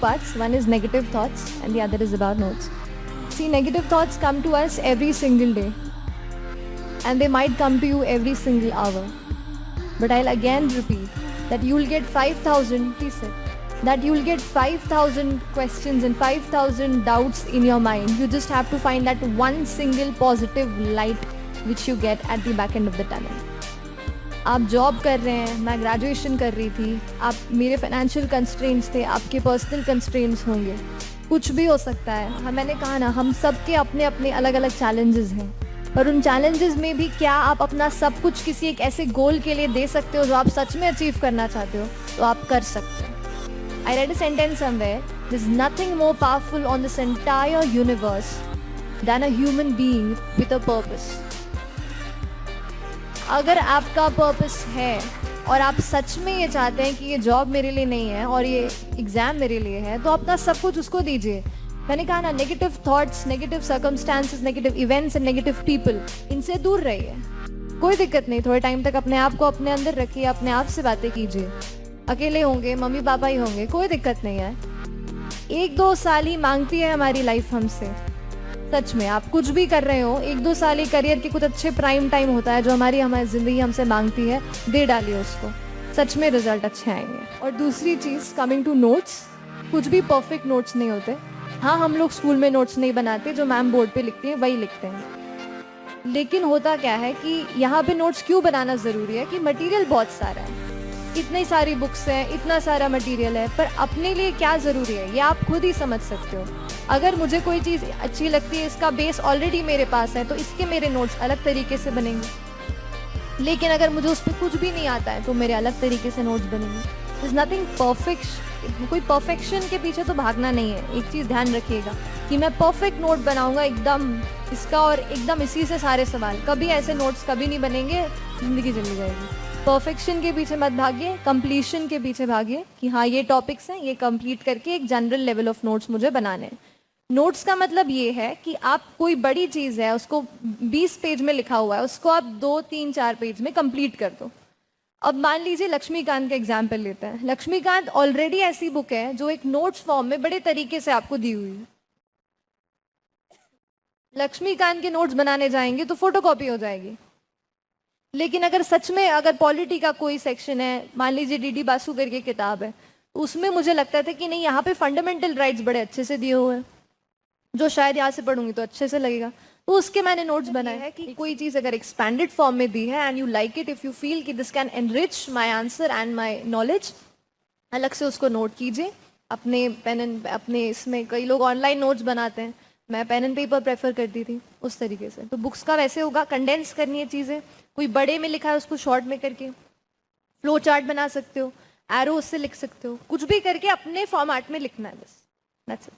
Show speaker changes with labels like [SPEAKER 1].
[SPEAKER 1] parts. One is negative thoughts and the other is about notes. See, negative thoughts come to us every single day and they might come to you every single hour. But I'll again repeat that you'll get 5,000, please sit, that you'll get 5,000 questions and 5,000 doubts in your mind. You just have to find that one single positive light which you get at the back end of the tunnel. आप job कर रहे हैं, मैं graduation कर रही थी, आप मेरे फाइनेंशियल कंस्ट्रेंट्स थे, आपके पर्सनल कंस्ट्रेंट्स होंगे, कुछ भी हो सकता है। हाँ, मैंने कहा ना, हम सब के अपने अपने अलग अलग चैलेंजेस हैं, पर उन चैलेंजेस में भी क्या आप अपना सब कुछ किसी एक ऐसे गोल के लिए दे सकते हो जो आप सच में अचीव करना चाहते हो, तो आप कर सकते हो। I read a sentence somewhere, there is nothing more powerful on this entire universe than a human being with a purpose. अगर आपका पर्पस है और आप सच में ये चाहते हैं कि ये जॉब मेरे लिए नहीं है और ये एग्ज़ाम मेरे लिए है, तो अपना सब कुछ उसको दीजिए। मैंने कहा ना, negative thoughts, negative circumstances, negative events and negative people, इनसे दूर रहिए। कोई दिक्कत नहीं, थोड़े टाइम तक अपने आप को अपने अंदर रखिए, अपने आप से बातें कीजिए। अकेले होंगे, मम्मी पापा ही होंगे, कोई दिक्कत नहीं है। 1-2 साल ही मांगती है हमारी लाइफ हमसे। सच में आप कुछ भी कर रहे हो, 1-2 साल ही करियर के कुछ अच्छे प्राइम टाइम होता है जो हमारी ज़िंदगी हमसे मांगती है, दे डालिए उसको, सच में रिजल्ट अच्छे आएंगे। और दूसरी चीज़, कमिंग टू नोट्स, कुछ भी परफेक्ट नोट्स नहीं होते। हाँ, हम लोग स्कूल में नोट्स नहीं बनाते, जो मैम बोर्ड पे लिखती हैं वही लिखते हैं। लेकिन होता क्या है कि यहाँ पे नोट्स क्यों बनाना ज़रूरी है कि मटीरियल बहुत सारा है, इतनी सारी बुक्स हैं, इतना सारा मटेरियल है, पर अपने लिए क्या ज़रूरी है ये आप खुद ही समझ सकते हो। अगर मुझे कोई चीज़ अच्छी लगती है, इसका बेस ऑलरेडी मेरे पास है, तो इसके मेरे नोट्स अलग तरीके से बनेंगे। लेकिन अगर मुझे उस पर कुछ भी नहीं आता है तो मेरे अलग तरीके से नोट्स बनेंगे। इज़ नथिंग परफेक्ट, कोई परफेक्शन के पीछे तो भागना नहीं है। एक चीज़ ध्यान रखिएगा कि मैं परफेक्ट नोट बनाऊंगा एकदम इसका और एकदम इसी से सारे सवाल, कभी ऐसे नोट्स कभी नहीं बनेंगे, ज़िंदगी चली जाएगी। परफेक्शन के पीछे मत भागिए, कंप्लीशन के पीछे भागिए कि हाँ ये टॉपिक्स हैं, ये कंप्लीट करके एक जनरल लेवल ऑफ नोट्स मुझे बनाने हैं। नोट्स का मतलब ये है कि आप कोई बड़ी चीज़ है, उसको 20 पेज में लिखा हुआ है, उसको आप 2-3-4 पेज में कंप्लीट कर दो। अब मान लीजिए लक्ष्मीकांत का एग्जाम्पल लेते हैं। लक्ष्मीकांत ऑलरेडी ऐसी बुक है जो एक नोट्स फॉर्म में बड़े तरीके से आपको दी हुई है। लक्ष्मीकांत के नोट्स बनाने जाएंगे तो फोटोकॉपी हो जाएगी। लेकिन अगर सच में अगर पॉलिटी का कोई सेक्शन है, मान लीजिए डीडी बासु करके किताब है, उसमें मुझे लगता था कि नहीं, यहाँ पे फंडामेंटल राइट्स बड़े अच्छे से दिए हुए हैं, जो शायद यहाँ से पढ़ूंगी तो अच्छे से लगेगा, तो उसके मैंने नोट्स बनाए हैं कि कोई चीज़ अगर एक्सपैंडेड फॉर्म में दी है and you like it, if you feel कि this can enrich my answer and my knowledge, अलग से उसको नोट कीजिए अपने पेन एंड अपने इसमें। कई लोग ऑनलाइन नोट्स बनाते हैं, मैं पेन एंड पेपर प्रेफर करती थी उस तरीके से। तो बुक्स का वैसे होगा, कंडेंस करनी है चीज़ें, कोई बड़े में लिखा है उसको शॉर्ट में करके फ्लो चार्ट बना सकते हो, एरो उससे लिख सकते हो, कुछ भी करके अपने फॉर्मेट में लिखना है, बस दैट्स इट।